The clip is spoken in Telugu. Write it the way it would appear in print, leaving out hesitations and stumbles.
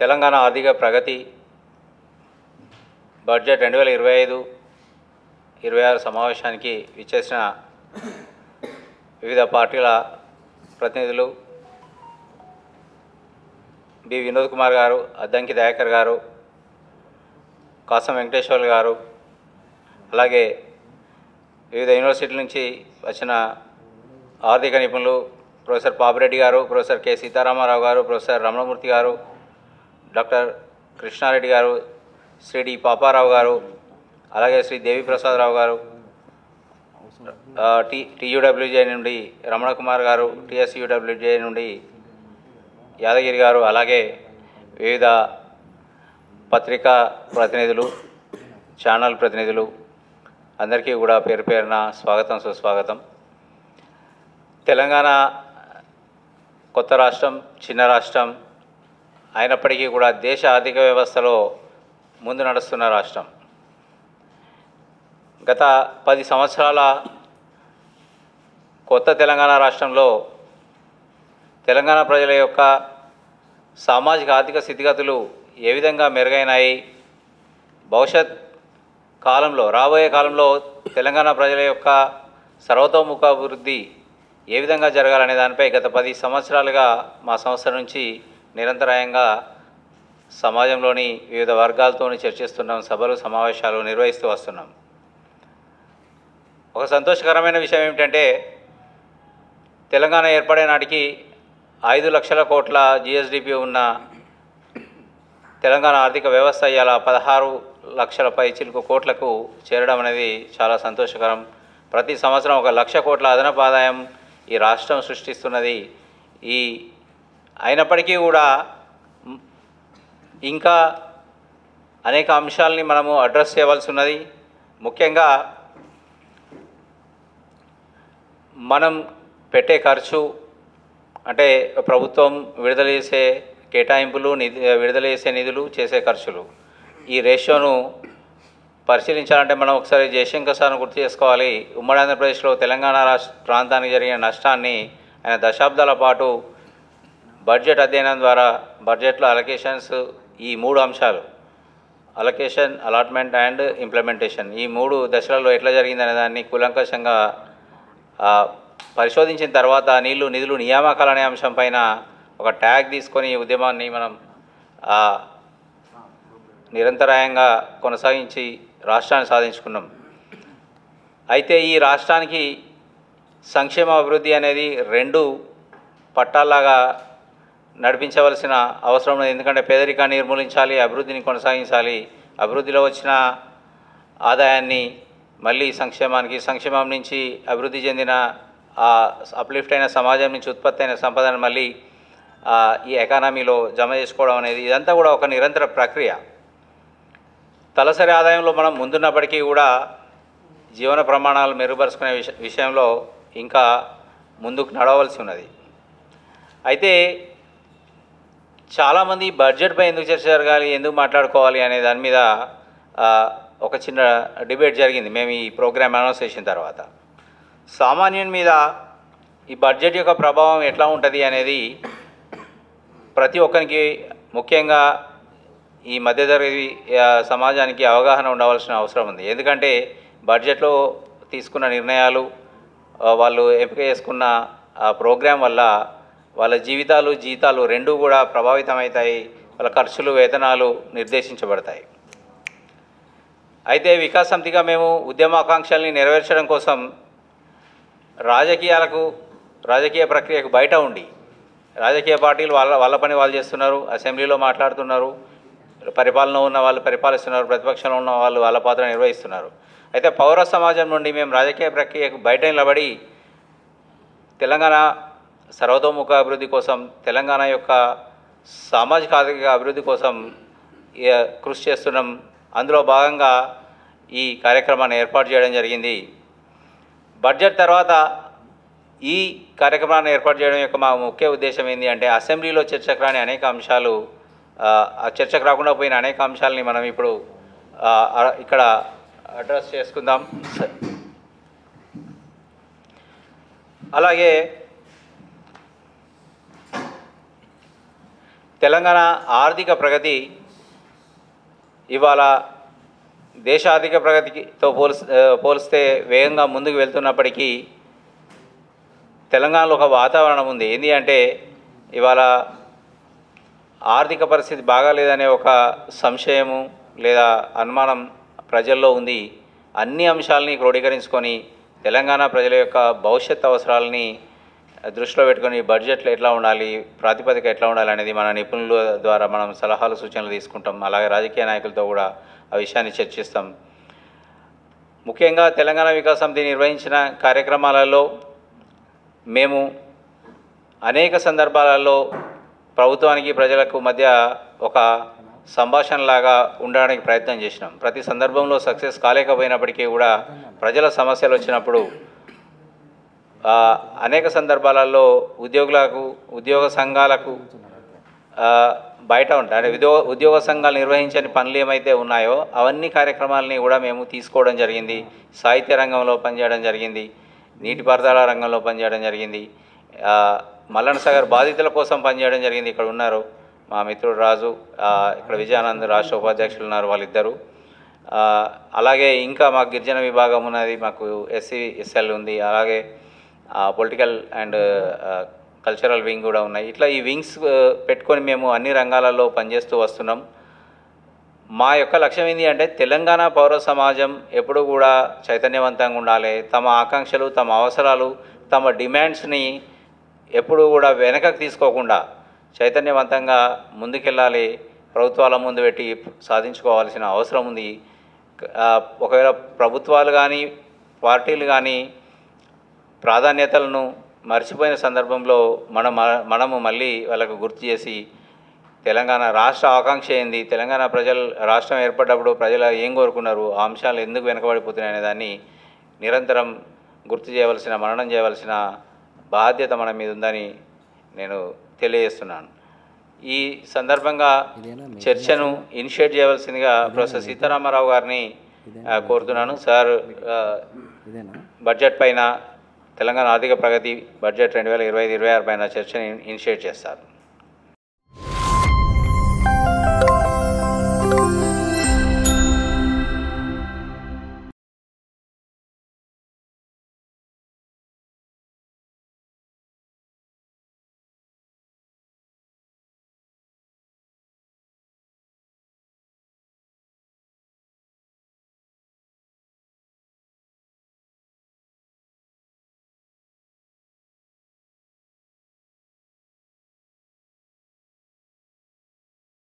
తెలంగాణ ఆర్థిక ప్రగతి బడ్జెట్ 2025-26 సమావేశానికి విచ్చేసిన వివిధ పార్టీల ప్రతినిధులు బి వినోద్ కుమార్ గారు, అద్దంకి దయాకర్ గారు, కాసం వెంకటేశ్వర్లు గారు, అలాగే వివిధ యూనివర్సిటీల నుంచి వచ్చిన ఆర్థిక నిపుణులు ప్రొఫెసర్ పాపిరెడ్డి గారు, ప్రొఫెసర్ కె సీతారామారావు గారు, ప్రొఫెసర్ రమణమూర్తి గారు, డాక్టర్ కృష్ణారెడ్డి గారు, శ్రీ డి పాపారావు గారు, అలాగే శ్రీ దేవిప్రసాదరావు గారు, టీయూడబ్ల్యూజే నుండి రమణ కుమార్ గారు, టీఎస్యూడబ్ల్యూజే నుండి యాదగిరి గారు, అలాగే వివిధ పత్రికా ప్రతినిధులు, ఛానల్ ప్రతినిధులు అందరికీ కూడా పేరు పేరున స్వాగతం, సుస్వాగతం. తెలంగాణ కొత్త రాష్ట్రం, చిన్న రాష్ట్రం అయినప్పటికీ కూడా దేశ ఆర్థిక వ్యవస్థలో ముందు నడుస్తున్న రాష్ట్రం. గత 10 సంవత్సరాల కొత్త తెలంగాణ రాష్ట్రంలో తెలంగాణ ప్రజల యొక్క సామాజిక ఆర్థిక స్థితిగతులు ఏ విధంగా మెరుగైనాయి, భవిష్యత్ కాలంలో రాబోయే కాలంలో తెలంగాణ ప్రజల యొక్క సర్వతోముఖ అభివృద్ధి ఏ విధంగా జరగాలనే దానిపై గత 10 సంవత్సరాలుగా మా సంస్థ నుంచి నిరంతరాయంగా సమాజంలోని వివిధ వర్గాలతో చర్చిస్తున్నాం, సభలు సమావేశాలు నిర్వహిస్తూ వస్తున్నాం. ఒక సంతోషకరమైన విషయం ఏమిటంటే తెలంగాణ ఏర్పడే నాటికి 5 లక్షల కోట్ల జిఎస్డిపి ఉన్న తెలంగాణ ఆర్థిక వ్యవస్థ ఇవాళ 16 లక్షల పైచిలుకు కోట్లకు చేరడం అనేది చాలా సంతోషకరం. ప్రతి సంవత్సరం 1 లక్ష కోట్ల అదనపు ఆదాయం ఈ రాష్ట్రం సృష్టిస్తున్నది. అయినప్పటికీ కూడా ఇంకా అనేక అంశాలని మనము అడ్రస్ చేయవలసి ఉన్నది. ముఖ్యంగా మనం పెట్టే ఖర్చు అంటే ప్రభుత్వం విడుదల చేసే కేటాయింపులు, విడుదల చేసే నిధులు, చేసే ఖర్చులు, ఈ రేషియోను పరిశీలించాలంటే మనం ఒకసారి జయశంకర్ సార్ను గుర్తు చేసుకోవాలి. ఉమ్మడి ఆంధ్రప్రదేశ్లో తెలంగాణ ప్రాంతానికి జరిగిన నష్టాన్ని ఆయన దశాబ్దాల పాటు బడ్జెట్ అధ్యయనం ద్వారా, బడ్జెట్లో అలొకేషన్స్, ఈ 3 అంశాలు అలొకేషన్, అలాట్మెంట్ అండ్ ఇంప్లిమెంటేషన్, ఈ 3 దశలలో ఎట్లా జరిగిందనే దాన్ని కూలంకషంగా పరిశోధించిన తర్వాత నిధులు నియామకాలు అనే అంశం పైన ఒక ట్యాగ్ తీసుకొని ఈ ఉద్యమాన్ని మనం నిరంతరాయంగా కొనసాగించి రాష్ట్రాన్ని సాధించుకున్నాం. అయితే ఈ రాష్ట్రానికి సంక్షేమ అభివృద్ధి అనేది 2 పట్టాల్లాగా నడిపించవలసిన అవసరం ఉంది. ఎందుకంటే పేదరికాన్ని నిర్మూలించాలి, అభివృద్ధిని కొనసాగించాలి. అభివృద్ధిలో వచ్చిన ఆదాయాన్ని మళ్ళీ సంక్షేమానికి, సంక్షేమం నుంచి అభివృద్ధి చెందిన అప్లిఫ్ట్ అయిన సమాజం నుంచి ఉత్పత్తి అయిన సంపదను మళ్ళీ ఈ ఎకానమీలో జమ చేసుకోవడం అనేది ఇదంతా కూడా ఒక నిరంతర ప్రక్రియ. తలసరి ఆదాయంలో మనం ముందున్నప్పటికీ కూడా జీవన ప్రమాణాలు మెరుగుపరుచుకునే విషయంలో ఇంకా ముందుకు నడవలసి ఉన్నది. అయితే చాలామంది బడ్జెట్పై ఎందుకు చర్చ జరగాలి, ఎందుకు మాట్లాడుకోవాలి అనే దాని మీద ఒక చిన్న డిబేట్ జరిగింది మేము ఈ ప్రోగ్రామ్ అనౌన్స్ చేసిన తర్వాత. సామాన్యుని మీద ఈ బడ్జెట్ యొక్క ప్రభావం ఎట్లా ఉంటుంది అనేది ప్రతి ఒక్కరికి, ముఖ్యంగా ఈ మధ్యతరగతి సమాజానికి అవగాహన ఉండవలసిన అవసరం ఉంది. ఎందుకంటే బడ్జెట్లో తీసుకున్న నిర్ణయాలు, వాళ్ళు ఎంపిక చేసుకున్న ప్రోగ్రాం వల్ల వాళ్ళ జీవితాలు, జీతాలు 2 కూడా ప్రభావితమవుతాయి. వాళ్ళ ఖర్చులు, వేతనాలు నిర్దేశించబడతాయి. అయితే వికాస్ సమితిగా మేము ఉద్యమాకాంక్షల్ని నెరవేర్చడం కోసం రాజకీయ ప్రక్రియకు బయట ఉండి, రాజకీయ పార్టీలు వాళ్ళ పని వాళ్ళు చేస్తున్నారు, అసెంబ్లీలో మాట్లాడుతున్నారు, పరిపాలన ఉన్న వాళ్ళు పరిపాలిస్తున్నారు, ప్రతిపక్షంలో ఉన్న వాళ్ళు వాళ్ళ పాత్ర నిర్వహిస్తున్నారు. అయితే పౌర సమాజం నుండి మేము రాజకీయ ప్రక్రియకు బయట నిలబడి తెలంగాణ సర్వతోముఖ అభివృద్ధి కోసం, తెలంగాణ యొక్క సామాజిక ఆర్థిక అభివృద్ధి కోసం కృషి చేస్తున్నాం. అందులో భాగంగా ఈ కార్యక్రమాన్ని ఏర్పాటు చేయడం జరిగింది. బడ్జెట్ తర్వాత ఈ కార్యక్రమాన్ని ఏర్పాటు చేయడం యొక్క మా ముఖ్య ఉద్దేశం ఏంటి అంటే అసెంబ్లీలో చర్చకు రాని అనేక అంశాలు, చర్చకు రాకుండా పోయిన అనేక అంశాలని మనం ఇప్పుడు ఇక్కడ అడ్రస్ చేసుకుందాం. అలాగే తెలంగాణ ఆర్థిక ప్రగతి ఇవాళ దేశ ఆర్థిక ప్రగతితో పోలిస్తే వేగంగా ముందుకు వెళ్తున్నప్పటికీ తెలంగాణలో ఒక వాతావరణం ఉంది. ఏంటి అంటే ఇవాళ ఆర్థిక పరిస్థితి బాగాలేదనే ఒక సంశయము లేదా అనుమానం ప్రజల్లో ఉంది. అన్ని అంశాలని క్రోడీకరించుకొని తెలంగాణ ప్రజల యొక్క భవిష్యత్ అవసరాలని దృష్టిలో పెట్టుకొని బడ్జెట్లో ఎట్లా ఉండాలి, ప్రాతిపదిక ఎట్లా ఉండాలి అనేది మన నిపుణుల ద్వారా మనం సలహాలు సూచనలు తీసుకుంటాం. అలాగే రాజకీయ నాయకులతో కూడా ఆ విషయాన్ని చర్చిస్తాం. ముఖ్యంగా తెలంగాణ వికాస్ సమితి నిర్వహించిన కార్యక్రమాలలో మేము అనేక సందర్భాలలో ప్రభుత్వానికి ప్రజలకు మధ్య ఒక సంభాషణలాగా ఉండడానికి ప్రయత్నం చేసినాం. ప్రతి సందర్భంలో సక్సెస్ కాలేకపోయినప్పటికీ కూడా ప్రజల సమస్యలు వచ్చినప్పుడు అనేక సందర్భాలలో ఉద్యోగ సంఘాలకు బయట ఉంటాయి. అంటే ఉద్యోగ సంఘాలు నిర్వహించని పనులు ఏమైతే ఉన్నాయో అవన్నీ కార్యక్రమాలని కూడా మేము తీసుకోవడం జరిగింది. సాహిత్య రంగంలో పనిచేయడం జరిగింది, నీటిపారుదల రంగంలో పనిచేయడం జరిగింది, మల్లన్న సాగర్ బాధితుల కోసం పనిచేయడం జరిగింది. ఇక్కడ ఉన్నారు మా మిత్రుడు రాజు, ఇక్కడ విజయానంద్ రాష్ట్ర ఉపాధ్యక్షులు ఉన్నారు వాళ్ళిద్దరు. అలాగే ఇంకా మాకు గిరిజన విభాగం ఉన్నది, మాకు SC/SL ఉంది, అలాగే పొలిటికల్ అండ్ కల్చరల్ వింగ్ కూడా ఉన్నాయి. ఇట్లా ఈ వింగ్స్ పెట్టుకొని మేము అన్ని రంగాలలో పనిచేస్తూ వస్తున్నాం. మా యొక్క లక్ష్యం ఏంటి అంటే తెలంగాణ పౌర సమాజం ఎప్పుడు కూడా చైతన్యవంతంగా ఉండాలి. తమ ఆకాంక్షలు, తమ అవసరాలు, తమ డిమాండ్స్ని ఎప్పుడు కూడా వెనకకు తీసుకోకుండా చైతన్యవంతంగా ముందుకెళ్ళాలి. ప్రభుత్వాల ముందు పెట్టి సాధించుకోవాల్సిన అవసరం ఉంది. ఒకవేళ ప్రభుత్వాలు కానీ పార్టీలు కానీ ప్రాధాన్యతలను మర్చిపోయిన సందర్భంలో మనము మళ్ళీ వాళ్ళకు గుర్తు చేసి తెలంగాణ రాష్ట్ర ఆకాంక్ష ఏంది, తెలంగాణ రాష్ట్రం ఏర్పడ్డప్పుడు ప్రజలు ఏం కోరుకున్నారు, ఆ అంశాలు ఎందుకు వెనకబడిపోతున్నాయి అనే దాన్ని నిరంతరం గుర్తు చేయవలసిన, మననం చేయవలసిన బాధ్యత మన మీద ఉందని నేను తెలియజేస్తున్నాను. ఈ సందర్భంగా చర్చను ఇనిషియేట్ చేయవలసిందిగా ప్రొఫెసర్ సీతారామరావు గారిని కోరుతున్నాను. సార్ బడ్జెట్ పైన, తెలంగాణ ఆర్థిక ప్రగతి బడ్జెట్ 2025-26 పైన చర్చని ఇనిషియేట్ చేస్తారు.